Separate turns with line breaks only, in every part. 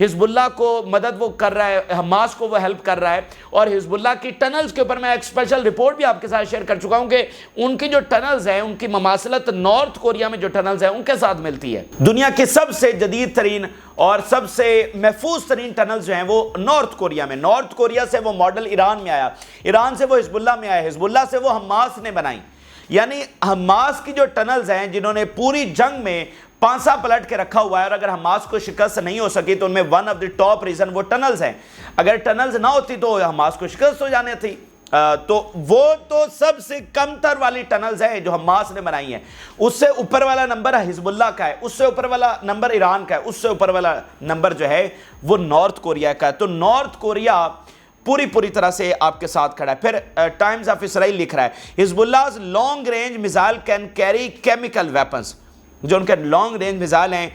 حزب اللہ کو مدد وہ کر رہا ہے، حماس کو وہ ہیلپ کر رہا ہے، اور حزب اللہ کی ٹنلز کے اوپر میں ایک اسپیشل رپورٹ بھی آپ کے ساتھ شیئر کر چکا ہوں کہ ان کی جو ٹنلز ہیں، ان کی مماثلت نارتھ کوریا میں جو ٹنلز ہیں ان کے ساتھ ملتی ہے۔ دنیا کی سب سے جدید ترین اور سب سے محفوظ ترین ٹنلز جو ہیں وہ نارتھ کوریا میں، نارتھ کوریا سے وہ ماڈل ایران میں آیا، ایران سے وہ حزب اللہ میں آیا، حزب اللہ سے وہ حماس نے بنائی۔ یعنی حماس کی جو ٹنلز ہیں جنہوں نے پوری جنگ میں پانسا پلٹ کے رکھا ہوا ہے، اور اگر حماس کو شکست نہیں ہو سکی تو ان میں one of the top reason وہ ٹنلز ہیں۔ اگر ٹنلز نہ ہوتی تو حماس کو شکست ہو جانے تھی۔ تو وہ تو سب سے کم تر والی ٹنلز ہیں جو حماس نے بنائی ہیں۔ اس سے اوپر والا نمبر حزب اللہ کا ہے، اس سے اوپر والا نمبر ایران کا ہے، اس سے اوپر والا نمبر جو ہے وہ نارتھ کوریا کا ہے۔ تو نارتھ کوریا پوری طرح سے آپ کے ساتھ کھڑا ہے۔ پھر ٹائمز آف اسرائیل لکھ رہا ہے Hezbollah long range missile can carry chemical weapons, جو ان کے لانگ رینج میزائل ہیں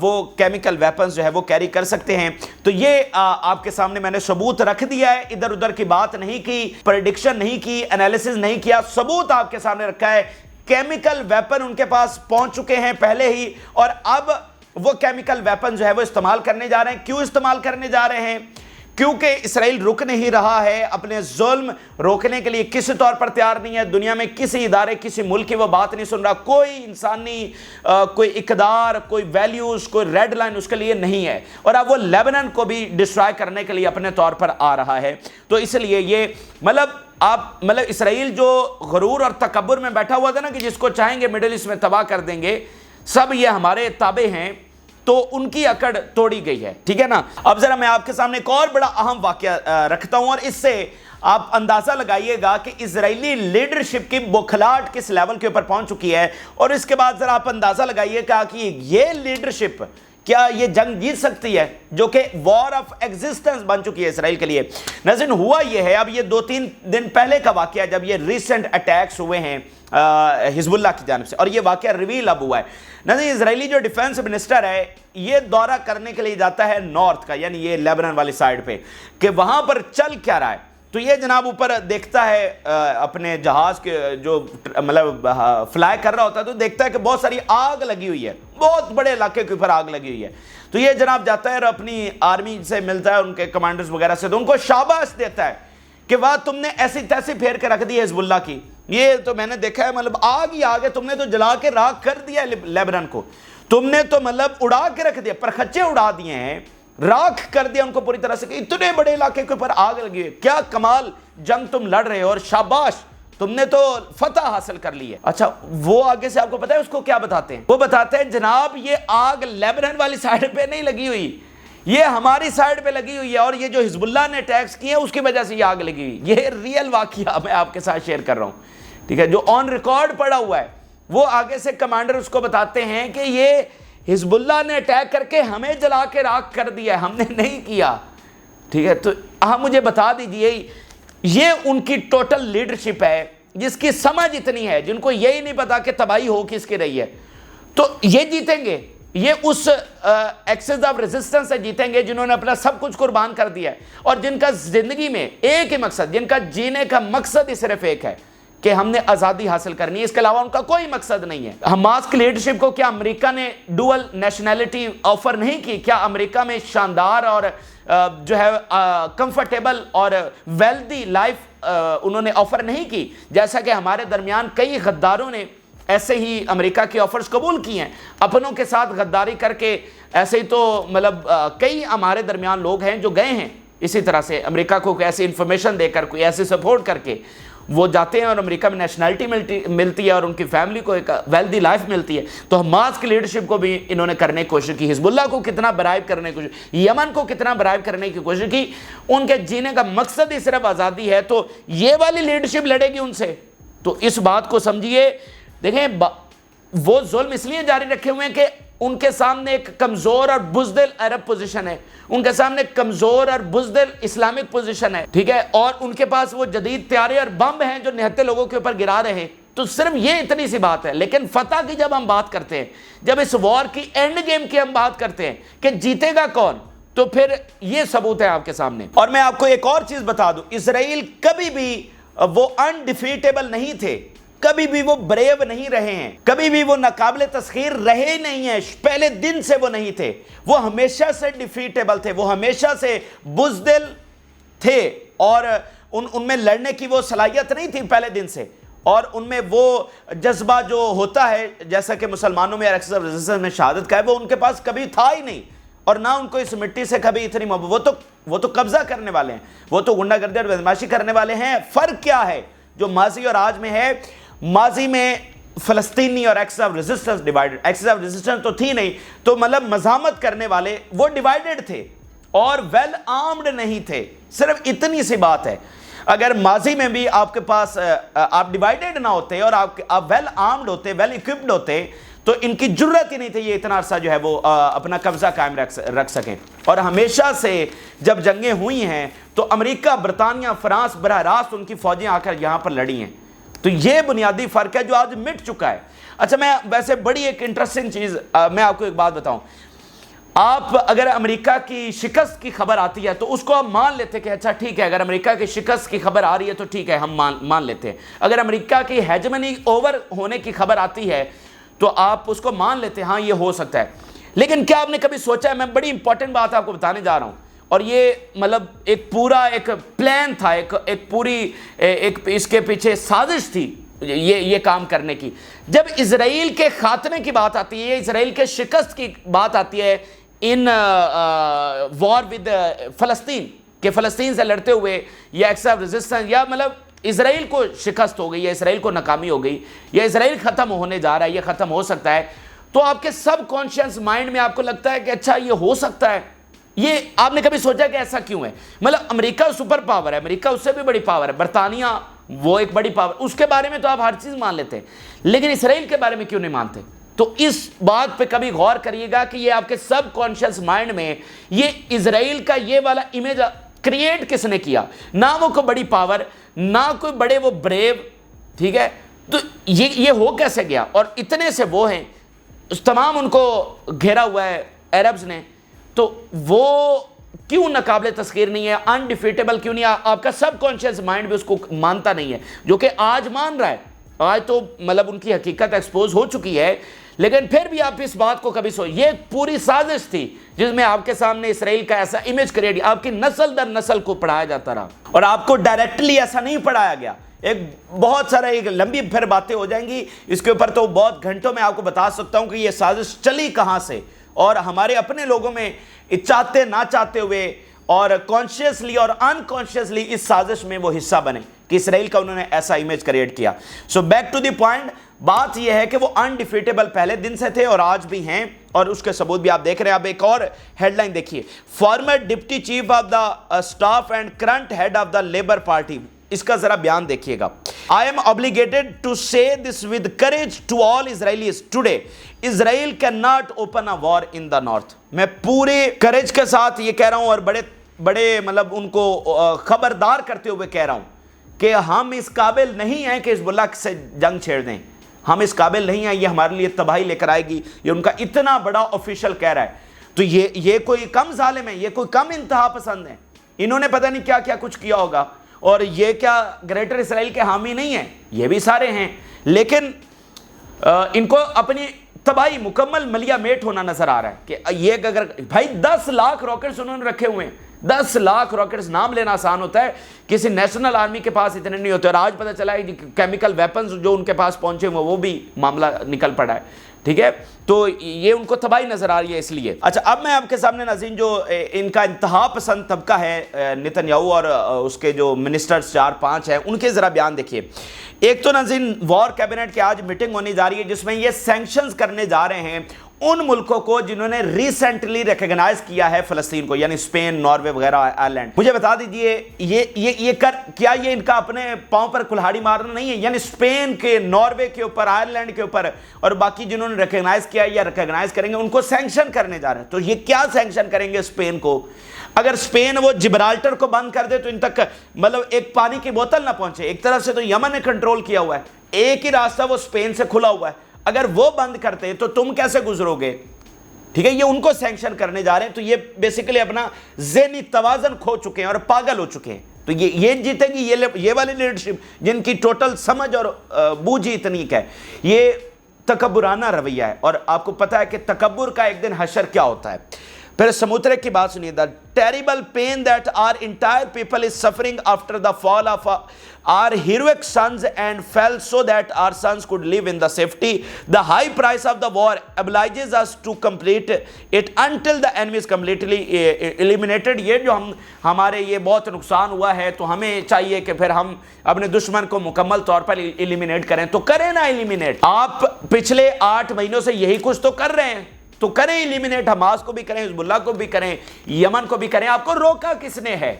وہ کیمیکل ویپنز جو ہے وہ کیری کر سکتے ہیں۔ تو یہ آپ کے سامنے میں نے ثبوت رکھ دیا ہے، ادھر ادھر کی بات نہیں کی، پریڈکشن نہیں کی، انالیسز نہیں کیا، ثبوت آپ کے سامنے رکھا ہے۔ کیمیکل ویپن ان کے پاس پہنچ چکے ہیں پہلے ہی، اور اب وہ کیمیکل ویپن جو ہے وہ استعمال کرنے جا رہے ہیں۔ کیوں استعمال کرنے جا رہے ہیں؟ کیونکہ اسرائیل رک نہیں رہا ہے، اپنے ظلم روکنے کے لیے کسی طور پر تیار نہیں ہے۔ دنیا میں کسی ادارے، کسی ملک کی وہ بات نہیں سن رہا، کوئی انسانی کوئی اقدار، کوئی ویلیوز، کوئی ریڈ لائن اس کے لیے نہیں ہے، اور اب وہ لیبنان کو بھی ڈسٹرائے کرنے کے لیے اپنے طور پر آ رہا ہے۔ تو اس لیے یہ مطلب اسرائیل جو غرور اور تکبر میں بیٹھا ہوا تھا نا کہ جس کو چاہیں گے مڈل ایسٹ میں تباہ کر دیں گے، سب یہ ہمارے تابع ہیں، تو ان کی اکڑ توڑی گئی ہے، ٹھیک ہے نا۔ اب ذرا میں آپ کے سامنے ایک اور بڑا اہم واقعہ رکھتا ہوں، اور اس سے آپ اندازہ لگائیے گا کہ اسرائیلی لیڈرشپ کی بوکھلاہٹ کس لیول کے اوپر پہنچ چکی ہے، اور اس کے بعد ذرا آپ اندازہ لگائیے گا کہ یہ لیڈرشپ کیا یہ جنگ جیت سکتی ہے جو کہ وار آف ایگزسٹنس بن چکی ہے اسرائیل کے لیے۔ ناظرین، ہوا یہ ہے، اب یہ 2-3 دن پہلے کا واقعہ جب یہ ریسنٹ اٹیکس ہوئے ہیں حزب اللہ کی جانب سے، اور یہ واقعہ ریویل اب ہوا ہے۔ ناظرین، اسرائیلی جو ڈیفنس منسٹر ہے یہ دورہ کرنے کے لیے جاتا ہے نارتھ کا، یعنی یہ لیبنان والی سائڈ پہ، کہ وہاں پر چل کیا رہا ہے۔ تو یہ جناب اوپر دیکھتا ہے اپنے جہاز کے جو مطلب فلائی کر رہا ہوتا ہے، تو دیکھتا ہے کہ بہت ساری آگ لگی ہوئی ہے، بہت بڑے علاقے کے اوپر آگ لگی ہوئی ہے۔ تو یہ جناب جاتا ہے اور اپنی آرمی سے ملتا ہے، ان کے کمانڈرز وغیرہ سے، تو ان کو شاباش دیتا ہے کہ واہ تم نے ایسی تیسی پھیر کے رکھ دی ہے حزب اللہ کی، یہ تو میں نے دیکھا ہے، مطلب آگ ہی آگ ہے، تم نے تو جلا کے راکھ کر دیا ہے لیبنان کو، تم نے تو مطلب اڑا کے رکھ دیا، پرخچے اڑا دیے ہیں، راکھ کر دیا ان کو پوری طرح سے، کہ اتنے بڑے علاقے کے اوپر آگ لگی ہے، کیا کمال جنگ تم لڑ رہے ہو، اور شاباش تم نے تو فتح حاصل کر لی ہے۔ اچھا، وہ آگے سے آپ کو پتا ہے اس کو کیا بتاتے ہیں؟ وہ بتاتے ہیں جناب یہ آگ لیبنان والی سائڈ پہ نہیں لگی ہوئی، یہ ہماری سائڈ پہ لگی ہوئی ہے، اور یہ جو حزب اللہ نے اٹیکس کیے ہیں اس کی وجہ سے یہ آگ لگی ہوئی۔ یہ ریئل واقعہ میں آپ کے ساتھ شیئر کر رہا ہوں، ٹھیک ہے، جو آن ریکارڈ پڑا ہوا ہے۔ وہ آگے سے کمانڈر اس کو بتاتے ہیں کہ یہ حزب اللہ نے اٹیک کر کے ہمیں جلا کے راکھ کر دیا ہے، ہم نے نہیں کیا، ٹھیک ہے۔ تو آپ مجھے بتا دیجئے، یہ ان کی ٹوٹل لیڈرشپ ہے جس کی سمجھ اتنی ہے، جن کو یہی نہیں پتا کہ تباہی ہو کس کی رہی ہے، تو یہ جیتیں گے، یہ اس ایکسس آف ریزسٹنس سے جیتیں گے جنہوں نے اپنا سب کچھ قربان کر دیا ہے، اور جن کا زندگی میں ایک ہی مقصد، جن کا جینے کا مقصد ہی صرف ایک ہے کہ ہم نے آزادی حاصل کرنی ہے، اس کے علاوہ ان کا کوئی مقصد نہیں ہے۔ حماس کی لیڈرشپ کو کیا امریکہ نے ڈوئل نیشنلٹی آفر نہیں کی؟ کیا امریکہ میں شاندار اور جو ہے کمفرٹیبل اور ویلدی لائف انہوں نے آفر نہیں کی، جیسا کہ ہمارے درمیان کئی غداروں نے ایسے ہی امریکہ کے آفرز قبول کی ہیں، اپنوں کے ساتھ غداری کر کے؟ ایسے ہی تو مطلب کئی ہمارے درمیان لوگ ہیں جو گئے ہیں اسی طرح سے امریکہ کو کوئی ایسی انفارمیشن دے کر، کوئی ایسی سپورٹ کر کے وہ جاتے ہیں، اور امریکہ میں نیشنلٹی ملتی ہے، اور ان کی فیملی کو ایک ویلدی لائف ملتی ہے۔ تو حماس کی لیڈرشپ کو بھی انہوں نے کرنے کی کوشش کی، حزب اللہ کو کتنا برائب کرنے کی کوشش، یمن کو کتنا برائب کرنے کی کوشش کی، ان کے جینے کا مقصد ہی صرف آزادی ہے، تو یہ والی لیڈرشپ لڑے گی ان سے۔ تو اس بات کو سمجھیے، دیکھیں وہ ظلم اس لیے جاری رکھے ہوئے ہیں کہ ان کے سامنے ایک کمزور اور بزدل عرب پوزیشن ہے، ان کے سامنے ایک کمزور اور بزدل اسلامک پوزیشن ہے، ٹھیک ہے، اور ان کے پاس وہ جدید طیارے اور بم ہیں جو نہتے لوگوں کے اوپر گرا رہے ہیں۔ تو صرف یہ اتنی سی بات ہے، لیکن فتح کی جب ہم بات کرتے ہیں، جب اس وار کی اینڈ گیم کی ہم بات کرتے ہیں کہ جیتے گا کون، تو پھر یہ ثبوت ہے آپ کے سامنے۔ اور میں آپ کو ایک اور چیز بتا دوں، اسرائیل کبھی بھی وہ انڈیفیٹیبل نہیں تھے، کبھی بھی وہ بریو نہیں رہے ہیں, کبھی بھی وہ ناقابل تسخیر رہے نہیں ہیں, پہلے دن سے وہ نہیں تھے, وہ ہمیشہ سے ڈیفیٹیبل تھے, وہ ہمیشہ سے بزدل تھے, اور ان میں لڑنے کی وہ صلاحیت نہیں تھی پہلے دن سے, اور ان میں وہ جذبہ جو ہوتا ہے جیسا کہ مسلمانوں میں ایکٹس آف ریزسٹنس میں شہادت کا ہے, وہ ان کے پاس کبھی تھا ہی نہیں, اور نہ ان کو اس مٹی سے کبھی اتنی محبت. وہ تو قبضہ کرنے والے ہیں, وہ تو غنڈہ گردی اور بدماشی کرنے والے ہیں. فرق کیا ہے جو ماضی اور آج میں ہے؟ ماضی میں فلسطینی اور acts of resistance divided, acts of resistance تو تھی نہیں, تو مطلب مزاحمت کرنے والے وہ ڈیوائیڈڈ تھے اور ویل آرمڈ نہیں تھے, صرف اتنی سی بات ہے. اگر ماضی میں بھی آپ کے پاس آپ ڈیوائیڈڈ نہ ہوتے اور آپ ویل آرمڈ ہوتے, ویل اکوپڈ ہوتے, تو ان کی جرت ہی نہیں تھی یہ اتنا عرصہ جو ہے وہ اپنا قبضہ قائم رکھ سکیں. اور ہمیشہ سے جب جنگیں ہوئی ہیں تو امریکہ, برطانیہ, فرانس براہ راست ان کی فوجیں آ کر یہاں پر لڑی ہیں. تو یہ بنیادی فرق ہے جو آج مٹ چکا ہے. اچھا, میں ویسے بڑی ایک انٹرسٹنگ چیز میں آپ کو ایک بات بتاؤں. آپ اگر امریکہ کی شکست کی خبر آتی ہے تو اس کو آپ مان لیتے کہ اچھا ٹھیک ہے, اگر امریکہ کی شکست کی خبر آ رہی ہے تو ٹھیک ہے, ہم مان لیتے ہیں. اگر امریکہ کی ہیجمنی اوور ہونے کی خبر آتی ہے تو آپ اس کو مان لیتے ہیں, ہاں یہ ہو سکتا ہے. لیکن کیا آپ نے کبھی سوچا ہے, میں بڑی امپورٹنٹ بات آپ کو بتانے جا رہا ہوں, اور یہ مطلب ایک پورا ایک پلان تھا, ایک پوری ایک اس کے پیچھے سازش تھی یہ کام کرنے کی. جب اسرائیل کے خاتمے کی بات آتی ہے, اسرائیل کے شکست کی بات آتی ہے ان وار ود فلسطین, کہ فلسطین سے لڑتے ہوئے یا ایکٹس آف ریزسٹنس, یا مطلب اسرائیل کو شکست ہو گئی, یا اسرائیل کو ناکامی ہو گئی, یا اسرائیل ختم ہونے جا رہا ہے, یہ ختم ہو سکتا ہے, تو آپ کے سب کانشیس مائنڈ میں آپ کو لگتا ہے کہ اچھا یہ ہو سکتا ہے. یہ آپ نے کبھی سوچا کہ ایسا کیوں ہے؟ مطلب امریکہ سپر پاور ہے, امریکہ اس سے بھی بڑی پاور ہے, برطانیہ وہ ایک بڑی پاور, اس کے بارے میں تو آپ ہر چیز مان لیتے ہیں, لیکن اسرائیل کے بارے میں کیوں نہیں مانتے؟ تو اس بات پہ کبھی غور کریے گا کہ یہ آپ کے سب کانشیس مائنڈ میں یہ اسرائیل کا یہ والا امیج کریٹ کس نے کیا؟ نہ وہ کوئی بڑی پاور, نہ کوئی بڑے وہ بریو, ٹھیک ہے, تو یہ ہو کیسے گیا؟ اور اتنے سے وہ ہیں, تمام ان کو گھیرا ہوا ہے عربز نے, تو وہ کیوں ناقابل تسخیر نہیں ہے, انڈیفیٹیبل کیوں نہیں ہے؟ آپ کا سب کانشیس مائنڈ بھی اس کو مانتا نہیں ہے, جو کہ آج مان رہا ہے. آج تو مطلب ان کی حقیقت ایکسپوز ہو چکی ہے, لیکن پھر بھی آپ اس بات کو کبھی یہ پوری سازش تھی جس میں آپ کے سامنے اسرائیل کا ایسا امیج کریٹ, آپ کی نسل در نسل کو پڑھایا جاتا رہا, اور آپ کو ڈائریکٹلی ایسا نہیں پڑھایا گیا. ایک بہت سارا ایک لمبی پھر باتیں ہو جائیں گی اس کے اوپر, تو بہت گھنٹوں میں آپ کو بتا سکتا ہوں کہ یہ سازش چلی کہاں سے, اور ہمارے اپنے لوگوں میں چاہتے نہ چاہتے ہوئے اور کانشیسلی اور انکانشیسلی اس سازش میں وہ حصہ بنے کہ اسرائیل کا انہوں نے ایسا امیج کریٹ کیا. So back to the point, بات یہ ہے کہ وہ انڈیفیٹیبل پہلے دن سے تھے اور آج بھی ہیں, اور اس کے ثبوت بھی آپ دیکھ رہے ہیں. اب ایک اور ہیڈ لائن دیکھیے, former deputy chief of the staff and current head of the Labour party, اس کا ذرا بیان دیکھیے گا. I am obligated to say this with courage to all Israelis today. Israel cannot open a war in the north. میں پورے courage کے ساتھ یہ کہہ رہا ہوں, اور بڑے مطلب ان کو خبردار کرتے ہوئے کہہ رہا ہوں کہ ہم اس قابل نہیں ہیں کہ حزب اللہ سے جنگ چھیڑ دیں, ہم اس قابل نہیں ہیں, یہ ہمارے لیے تباہی لے کر آئے گی. یہ ان کا اتنا بڑا آفیشل کہہ رہا ہے, تو یہ کوئی کم ظالم ہے, یہ کوئی کم انتہا پسند ہے, انہوں نے پتہ نہیں کیا کیا کچھ کیا ہوگا, اور یہ کیا گریٹر اسرائیل کے حامی نہیں ہیں, یہ بھی سارے ہیں, لیکن ان کو اپنی تباہی مکمل ملیا میٹ ہونا نظر آ رہا ہے کہ یہ اگر بھائی 10 لاکھ راکٹس انہوں نے رکھے ہوئے ہیں, 10 لاکھ راکٹس, نام لینا آسان ہوتا ہے, کسی نیشنل آرمی کے پاس اتنے نہیں ہوتے, اور آج پتہ چلا ہے کیمیکل ویپنز جو ان کے پاس پہنچے ہوئے وہ بھی معاملہ نکل پڑا ہے, ٹھیک ہے, تو یہ ان کو تباہی نظر آ رہی ہے اس لیے. اچھا, اب میں آپ کے سامنے ناظرین جو ان کا انتہا پسند طبقہ ہے نیتن یاہو اور اس کے جو منسٹرز 4-5 ہیں, ان کے ذرا بیان دیکھیے. ایک تو ناظرین وار کیبنٹ کی آج میٹنگ ہونے جا رہی ہے جس میں یہ سینکشنز کرنے جا رہے ہیں ان ملکوں کو جنہوں نے ریسنٹلی ریکگنائز کیا ہے فلسطین کو, یعنی اسپین, ناروے وغیرہ, آئرلینڈ. مجھے بتا دیجئے کیا یہ ان کا اپنے پاؤں پر کلہاڑی مارنا نہیں ہے؟ یعنی اسپین کے, ناروے کے اوپر, آئرلینڈ کے اوپر اور باقی جنہوں نے ریکگنائز کیا یا ریکگنائز کریں گے ان کو سینکشن کرنے جا رہے ہیں. تو یہ کیا سینکشن کریں گے اسپین کو؟ اگر اسپین وہ جبرالٹر کو بند کر دے تو ان تک مطلب ایک پانی کی بوتل نہ پہنچے. ایک طرف سے تو یمن نے کنٹرول کیا ہوا ہے, ایک ہی راستہ وہ اسپین سے کھلا ہوا ہے, اگر وہ بند کرتے تو تم کیسے گزرو گے؟ ٹھیک ہے, یہ ان کو سینکشن کرنے جا رہے ہیں. تو یہ بیسیکلی اپنا ذہنی توازن کھو چکے ہیں اور پاگل ہو چکے ہیں. تو یہ جیتے گی یہ والی لیڈرشپ جن کی ٹوٹل سمجھ اور بوجھ ہی اتنی ہے. یہ تکبرانہ رویہ ہے, اور آپ کو پتا ہے کہ تکبر کا ایک دن حشر کیا ہوتا ہے. پھر سموترے کی بات سنیے. the terrible pain that our entire people is suffering after the fall of our heroic sons and fell so that our sons could live in the safety. The high price of the war obliges us to complete it until the enemy is completely eliminated. یہ جو ہمارے یہ بہت نقصان ہوا ہے تو ہمیں چاہیے کہ پھر ہم اپنے دشمن کو مکمل طور پر ایلیمینیٹ کریں. تو کریں نا ایلیمینیٹ. آپ پچھلے 8 مہینوں سے یہی کچھ تو کر رہے ہیں, تو کریں ایلیمینیٹ. حماس کو بھی کریں, حزب اللہ کو بھی کریں, یمن کو بھی کریں. آپ کو روکا کس نے ہے؟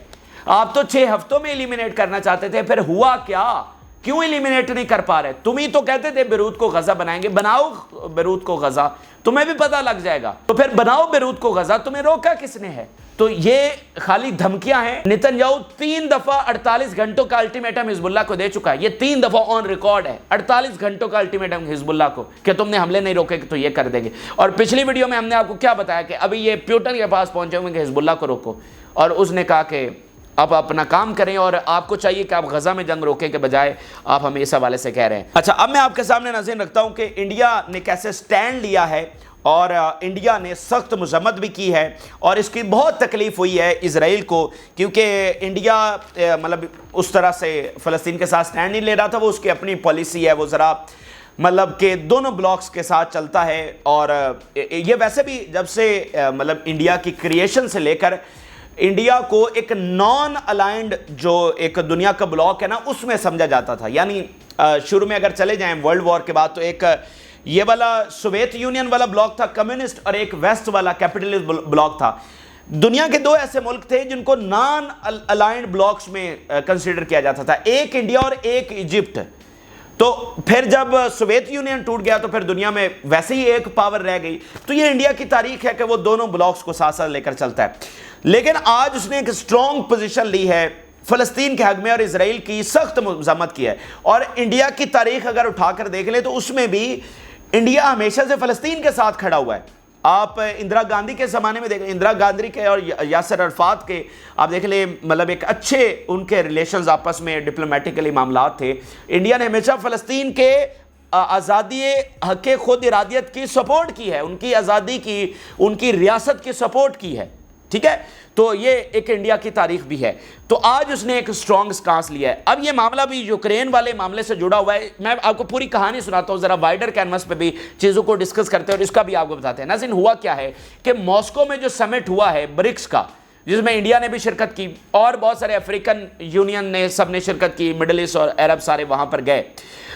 آپ تو 6 ہفتوں میں ایلیمینیٹ کرنا چاہتے تھے, پھر ہوا کیا؟ کیوں ایلیمینیٹ نہیں کر پا رہے؟ تم ہی تو کہتے تھے بیروت کو غزہ بنائیں گے. بناؤ بیروت کو غزہ, تمہیں بھی پتہ لگ جائے گا. تو پھر بناؤ بیروت کو غزہ, تمہیں روکا کس نے ہے؟ تو یہ خالی دھمکیاں ہیں. نتن یاہو 3 دفعہ 48 گھنٹوں کا الٹیمیٹم حزب اللہ کو دے چکا ہے. یہ 3 دفعہ آن ریکارڈ ہے, 48 گھنٹوں کا الٹیمیٹم حزب اللہ کو کہ تم نے حملے نہیں روکے تو یہ کر دیں گے. اور پچھلی ویڈیو میں ہم نے آپ کو کیا بتایا کہ ابھی یہ پیوٹن کے پاس پہنچے ہوئے کہ حزب اللہ کو روکو, اور اس نے کہا کہ آپ اپنا کام کریں اور آپ کو چاہیے کہ آپ غزہ میں جنگ روکیں کے بجائے آپ ہمیں اس حوالے سے کہہ رہے ہیں. اچھا, اب میں آپ کے سامنے ناظرین رکھتا ہوں کہ انڈیا نے کیسے سٹینڈ لیا ہے, اور انڈیا نے سخت مذمت بھی کی ہے, اور اس کی بہت تکلیف ہوئی ہے اسرائیل کو, کیونکہ انڈیا مطلب اس طرح سے فلسطین کے ساتھ سٹینڈ نہیں لے رہا تھا. وہ اس کی اپنی پالیسی ہے, وہ ذرا مطلب کہ دونوں بلاکس کے ساتھ چلتا ہے. اور یہ ویسے بھی جب سے مطلب انڈیا کی کریشن سے لے کر انڈیا کو ایک نان الائنڈ جو ایک دنیا کا بلاک ہے نا, اس میں سمجھا جاتا تھا. یعنی شروع میں اگر چلے جائیں ورلڈ وار کے بعد, تو ایک یہ والا سوویت یونین والا بلاک تھا کمیونسٹ, اور ایک ویسٹ والا کیپٹلسٹ بلاک تھا. دنیا کے 2 ایسے ملک تھے جن کو نان الائنڈ بلاکس میں کنسیڈر کیا جاتا تھا, ایک انڈیا اور ایک ایجپٹ. تو پھر جب سوویت یونین ٹوٹ گیا تو پھر دنیا میں ویسے ہی ایک پاور رہ گئی. تو یہ انڈیا کی تاریخ ہے کہ وہ دونوں بلاکس کو ساتھ ساتھ لے کر چلتا ہے. لیکن آج اس نے ایک سٹرونگ پوزیشن لی ہے فلسطین کے حق میں, اور اسرائیل کی سخت مذمت کی ہے. اور انڈیا کی تاریخ اگر اٹھا کر دیکھ لیں تو اس میں بھی انڈیا ہمیشہ سے فلسطین کے ساتھ کھڑا ہوا ہے. آپ اندرا گاندھی کے زمانے میں دیکھیں, اندرا گاندھی کے اور یاسر عرفات کے آپ دیکھ لیں, مطلب ایک اچھے ان کے ریلیشنز آپس میں ڈپلومیٹکلی معاملات تھے. انڈیا نے ہمیشہ فلسطین کے آزادی حق خود ارادیت کی سپورٹ کی ہے, ان کی آزادی کی, ان کی ریاست کی سپورٹ کی ہے. ٹھیک ہے, تو یہ ایک انڈیا کی تاریخ بھی ہے. تو آج اس نے ایک سٹرونگ سٹانس لیا ہے. اب یہ معاملہ بھی یوکرین والے معاملے سے جڑا ہوا ہے. میں آپ کو پوری کہانی سناتا ہوں, ذرا وائڈر کینوس پہ بھی چیزوں کو ڈسکس کرتے ہیں اور اس کا بھی آپ کو بتاتے ہیں. ناظرین, ہوا کیا ہے کہ ماسکو میں جو سمٹ ہوا ہے برکس کا, جس میں انڈیا نے بھی شرکت کی اور بہت سارے افریقن یونین نے سب نے شرکت کی, مڈل ایسٹ اور عرب سارے وہاں پر گئے.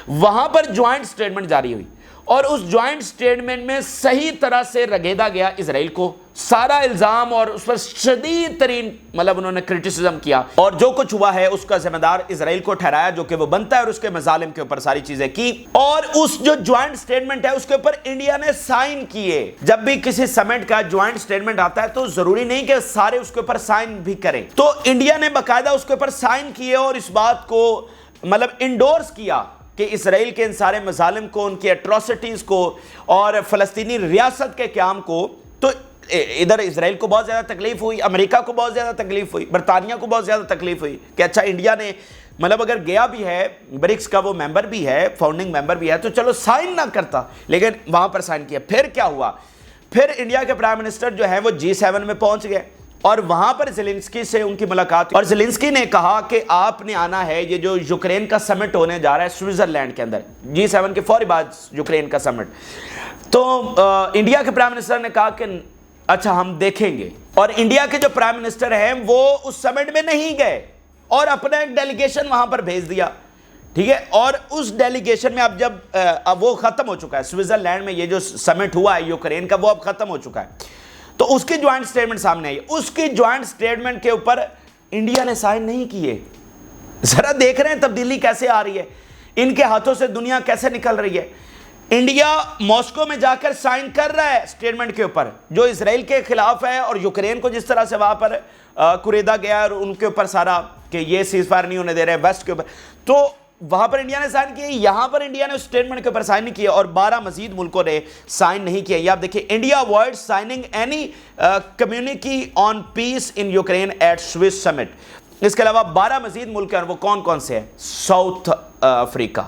وہاں پر جوائنٹ سٹیٹمنٹ جاری ہوئی, اور اس جوائنٹ سٹیٹمنٹ میں صحیح طرح سے رگیدا گیا اسرائیل کو, سارا الزام, اور اس پر شدید ترین مطلب انہوں نے کرٹیسزم کیا, اور جو کچھ ہوا ہے اس کا ذمہ دار اسرائیل کو ٹھہرایا جو کہ وہ بنتا ہے, اور اس کے مظالم کے اوپر ساری چیزیں کی. اور اس جو جوائنٹ سٹیٹمنٹ ہے اس کے اوپر انڈیا نے سائن کیے. جب بھی کسی سمٹ کا جوائنٹ سٹیٹمنٹ آتا ہے تو ضروری نہیں کہ سارے اس کے اوپر سائن بھی کریں. تو انڈیا نے باقاعدہ اس کے اوپر سائن کیے اور اس بات کو مطلب انڈورس کیا کہ اسرائیل کے ان سارے مظالم کو, ان کی اٹراسٹیز کو اور فلسطینی ریاست کے قیام کو. تو ادھر اسرائیل کو بہت زیادہ تکلیف ہوئی, امریکہ کو بہت زیادہ تکلیف ہوئی, برطانیہ کو بہت زیادہ تکلیف ہوئی کہ اچھا انڈیا نے مطلب اگر گیا بھی ہے, برکس کا وہ ممبر بھی ہے, فاؤنڈنگ ممبر بھی ہے, تو چلو سائن نہ کرتا, لیکن وہاں پر سائن کیا. پھر کیا ہوا, پھر انڈیا کے پرائم منسٹر جو ہے وہ G7 میں پہنچ گئے, اور وہاں پر زیلنسکی سے ان کی ملاقات, اور زیلنسکی نے کہا کہ آپ نے آنا ہے, یہ جو یوکرین کا سمٹ ہونے جا رہا ہے سوئٹزرلینڈ کے اندر, G7 کے فوری بعد یوکرین کا سمٹ. تو انڈیا کے پرائم منسٹر نے کہا کہ اچھا ہم دیکھیں گے, اور انڈیا کے جو پرائم منسٹر ہیں وہ اس سمٹ میں نہیں گئے اور اپنا ایک ڈیلیگیشن وہاں پر بھیج دیا. ٹھیک ہے, اور اس ڈیلیگیشن میں اب وہ ختم ہو چکا ہے, سوئٹزرلینڈ میں یہ جو سمٹ ہوا ہے یوکرین کا وہ اب ختم ہو چکا ہے. تو اس کی جوائنٹ سٹیٹمنٹ سامنے آئی, اس کی جوائنٹ سٹیٹمنٹ کے اوپر انڈیا نے سائن نہیں کیے. ذرا دیکھ رہے ہیں تبدیلی کیسے آ رہی ہے, ان کے ہاتھوں سے دنیا کیسے نکل رہی ہے. انڈیا ماسکو میں جا کر سائن کر رہا ہے سٹیٹمنٹ کے اوپر جو اسرائیل کے خلاف ہے, اور یوکرین کو جس طرح سے وہاں پر کوریدا گیا اور ان کے اوپر سارا کہ یہ سیز فائر نہیں ہونے دے رہے ویسٹ کے اوپر, تو وہاں پر انڈیا نے سائن کیا. یہاں پر انڈیا نے اس سٹیٹمنٹ کے اوپر سائن نہیں کیا, اور 12 مزید ملکوں نے سائن نہیں کیا. یہ آپ دیکھیں, India avoid signing any communique on peace in Ukraine at Swiss summit. اس کے علاوہ 12 مزید ملک ہیں، اور وہ کون کون سے ہیں؟ ساؤتھ افریقہ،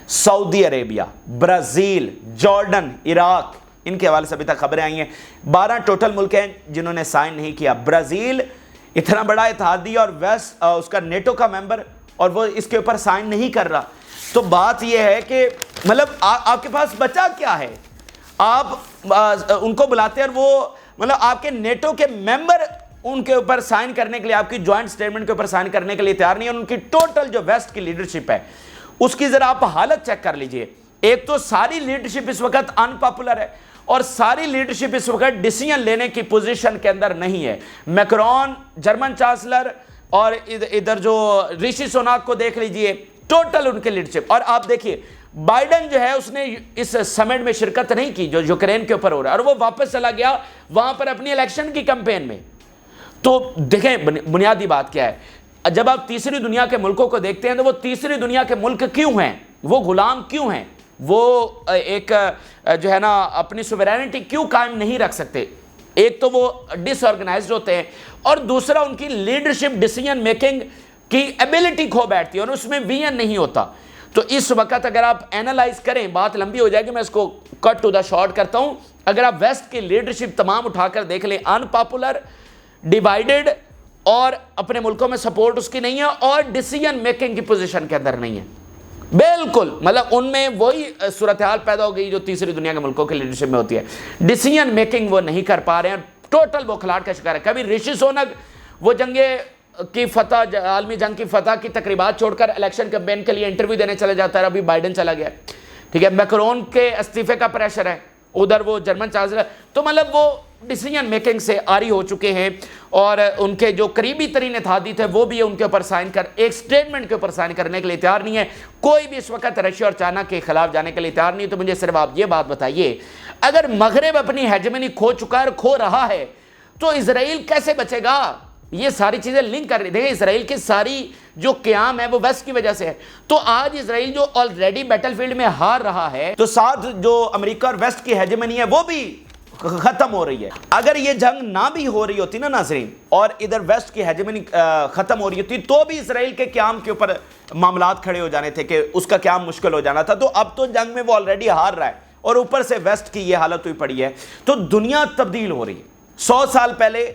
سعودی عربیہ، برازیل، جارڈن، عراق، ان کے حوالے سے ابھی تک خبریں آئی ہیں۔ 12 ٹوٹل ملک ہیں جنہوں نے سائن نہیں کیا۔ برازیل اتنا بڑا اتحادیہ اور ویسٹ اس کا نیٹو کا ممبر، اور وہ اس کے اوپر سائن نہیں کر رہا۔ تو بات یہ ہے کہ مطلب آپ کے پاس بچا کیا ہے؟ آپ ان کو بلاتے ہیں اور وہ مطلب آپ کے نیٹو کے ممبر ان کے اوپر سائن کرنے کے لیے، آپ کی جوائنٹ سٹیٹمنٹ کے اوپر سائن کرنے کے لیے تیار نہیں ہے۔ ان کی ٹوٹل جو ویسٹ کی لیڈرشپ ہے اس کی ذرا آپ حالت چیک کر لیجئے۔ ایک تو ساری لیڈرشپ اس وقت ان پاپولر ہے، اور ساری لیڈرشپ اس وقت ڈیسیژن لینے کی پوزیشن کے اندر نہیں ہے۔ میکرون جرمن چانسلر، اور ادھر جو رشی سوناک کو دیکھ لیجئے، ٹوٹل ان کے لیڈرشپ۔ اور آپ دیکھیے بائیڈن جو ہے اس نے اس سمٹ میں شرکت نہیں کی جو یوکرین کے اوپر ہو رہا ہے، اور وہ واپس چلا گیا وہاں پر اپنی الیکشن کی کمپین میں۔ تو دیکھیں بنیادی بات کیا ہے، جب آپ تیسری دنیا کے ملکوں کو دیکھتے ہیں تو وہ تیسری دنیا کے ملک کیوں ہیں؟ وہ غلام کیوں ہیں؟ وہ ایک جو ہے نا اپنی سوورینٹی کیوں قائم نہیں رکھ سکتے؟ ایک تو وہ ڈس آرگنائزڈ ہوتے ہیں، اور دوسرا ان کی لیڈرشپ ڈیسیژن میکنگ کی ایبلٹی کھو بیٹھتی ہے، اور اس میں ویژن نہیں ہوتا۔ تو اس وقت اگر آپ اینالائز کریں، بات لمبی ہو جائے گی، میں اس کو کٹ ٹو دا شارٹ کرتا ہوں۔ اگر آپ ویسٹ کی لیڈرشپ تمام اٹھا کر دیکھ لیں، ان پاپولر، ڈیوائیڈڈ، اور اپنے ملکوں میں سپورٹ اس کی نہیں ہے، اور ڈیسیژن میکنگ کی پوزیشن کے اندر نہیں ہے بالکل۔ مطلب ان میں وہی صورتحال پیدا ہو گئی جو تیسری دنیا کے ملکوں کی لیڈرشپ میں ہوتی ہے۔ ڈیسیژن میکنگ وہ نہیں کر پا رہے ہیں، ٹوٹل بوکھلاہٹ کا شکار ہے۔ کبھی رشی سونک وہ کی فتح، عالمی جنگ کی فتح کی تقریبات چھوڑ کر الیکشن کیمپین کے لیے انٹرویو دینے چلے جاتا ہے، ابھی بائیڈن چلا گیا، ٹھیک ہے۔ میکرون کے استعفے کا پریشر ہے، ادھر وہ جرمن چانسلر، تو مطلب وہ ڈیسیژن میکنگ سے آری ہو چکے ہیں، اور ان کے جو قریبی ترین اتحادی تھے وہ بھی ان کے اوپر سائن کر ایک سٹیٹمنٹ کے اوپر سائن کرنے کے لیے تیار نہیں ہے۔ کوئی بھی اس وقت رشیا اور چائنا کے خلاف جانے کے لیے تیار نہیں۔ تو مجھے صرف آپ یہ بات بتائیے، اگر مغرب اپنی ہیجمنی کھو چکا ہے اور کھو رہا ہے تو اسرائیل کیسے بچے گا؟ یہ ساری چیزیں لنک کر رہی، دیکھیں اسرائیل کی ساری جو قیام ہے وہ ویسٹ کی وجہ سے ہے۔ تو آج اسرائیل جو آلریڈی بیٹل فیلڈ میں ہار رہا ہے، تو ساتھ جو امریکہ اور ویسٹ کی ہیجمنی ہے وہ بھی ختم ہو رہی ہے۔ اگر یہ جنگ نہ بھی ہو رہی ہوتی نا ناظرین، اور ادھر ویسٹ کی ہیجمنی ختم ہو رہی ہوتی، تو بھی اسرائیل کے قیام کے اوپر معاملات کھڑے ہو جانے تھے کہ اس کا قیام مشکل ہو جانا تھا۔ تو اب تو جنگ میں وہ آلریڈی ہار رہا ہے، اور اوپر سے ویسٹ کی یہ حالت ہوئی پڑی ہے۔ تو دنیا تبدیل ہو رہی ہے۔ 100 سال پہلے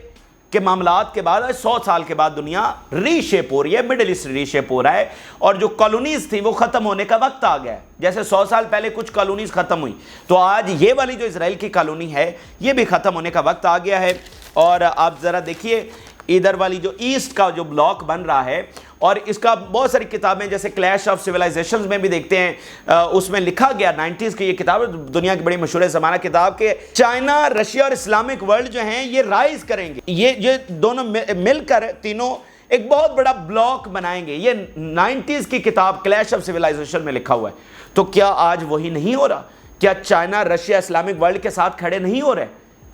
کے معاملات کے بعد 100 سال کے بعد دنیا ری شیپ ہو رہی ہے، مڈل ایسٹ ری شیپ ہو رہا ہے، اور جو کالونیز تھی وہ ختم ہونے کا وقت آ گیا ہے۔ جیسے 100 سال پہلے کچھ کالونیز ختم ہوئی، تو آج یہ والی جو اسرائیل کی کالونی ہے یہ بھی ختم ہونے کا وقت آ گیا ہے۔ اور آپ ذرا دیکھیے ادھر والی جو ایسٹ کا جو بلاک بن رہا ہے، اور اس کا بہت ساری کتابیں جیسے کلیش آف سیولائزیشنز میں بھی دیکھتے ہیں، اس میں لکھا گیا 90s کی یہ کتاب دنیا کی بڑی مشہور زمانہ کتاب کہ چائنا، رشیا اور اسلامک ورلڈ جو ہیں یہ رائز کریں گے، یہ دونوں مل کر تینوں ایک بہت بڑا بلاک بنائیں گے۔ یہ 90s کی کتاب کلیش آف سیولائزیشن میں لکھا ہوا ہے۔ تو کیا آج وہی نہیں ہو رہا؟ کیا چائنا، رشیا، اسلامک ورلڈ کے ساتھ کھڑے نہیں ہو رہے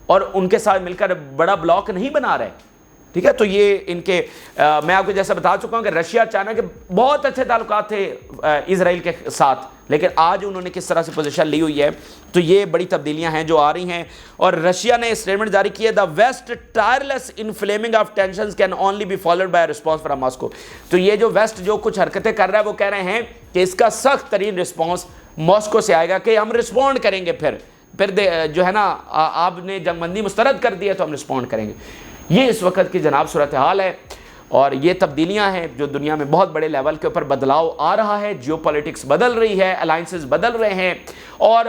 اور ان کے ساتھ مل کر بڑا بلاک نہیں بنا رہے؟ ٹھیک ہے، تو یہ ان کے میں آپ کو جیسا بتا چکا ہوں کہ رشیا چائنا کے بہت اچھے تعلقات تھے اسرائیل کے ساتھ، لیکن آج انہوں نے کس طرح سے پوزیشن لی ہوئی ہے۔ تو یہ بڑی تبدیلیاں ہیں جو آ رہی ہیں۔ اور رشیا نے اسٹیٹمنٹ جاری کی ہے، the West tireless inflaming of tensions can only be followed by response from Moscow. تو یہ جو ویسٹ جو کچھ حرکتیں کر رہا ہے وہ کہہ رہے ہیں کہ اس کا سخت ترین رسپانس ماسکو سے آئے گا، کہ ہم رسپونڈ کریں گے، پھر جو ہے نا آپ نے جنگ بندی مسترد کر دی ہے تو ہم رسپونڈ کریں گے۔ یہ اس وقت کی جناب صورتحال ہے، اور یہ تبدیلیاں ہیں جو دنیا میں بہت بڑے لیول کے اوپر بدلاؤ آ رہا ہے۔ جیو پولیٹکس بدل رہی ہے، الائنسز بدل رہے ہیں، اور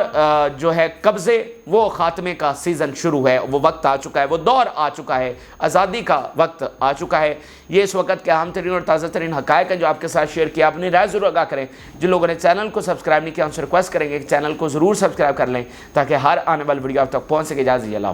جو ہے قبضے وہ خاتمے کا سیزن شروع ہے، وہ وقت آ چکا ہے، وہ دور آ چکا ہے، آزادی کا وقت آ چکا ہے۔ یہ اس وقت کے اہم ترین اور تازہ ترین حقائق ہیں جو آپ کے ساتھ شیئر کیا۔ اپنی رائے ضرور آگاہ کریں۔ جن لوگوں نے چینل کو سبسکرائب نہیں کیا ان سے ریکویسٹ کریں گے کہ چینل کو ضرور سبسکرائب کر لیں تاکہ ہر آنے والی ویڈیو آپ تک پہنچ سکے۔ اجازت دیجیے، اللہ حافظ۔